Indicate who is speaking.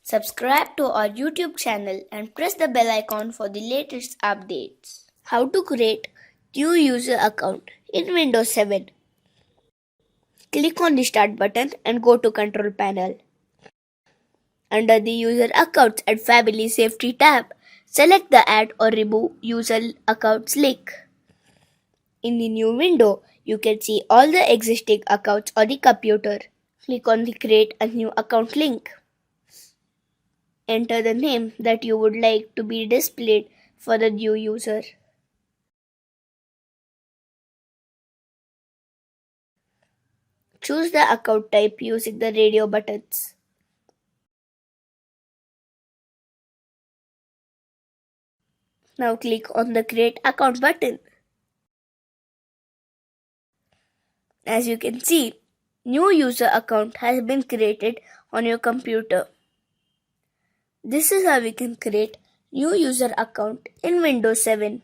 Speaker 1: Subscribe to our YouTube channel and press the bell icon for the latest updates. How to create new user account in Windows 7. Click on the Start button and go to Control Panel. Under the User Accounts and Family Safety tab, select the Add or Remove User Accounts link. In the new window, you can see all the existing accounts on the computer. Click on the Create a New Account link. Enter the name that you would like to be displayed for the new user. Choose the account type using the radio buttons. Now click on the Create Account button. As you can see, new user account has been created on your computer. This is how we can create new user account in Windows 7.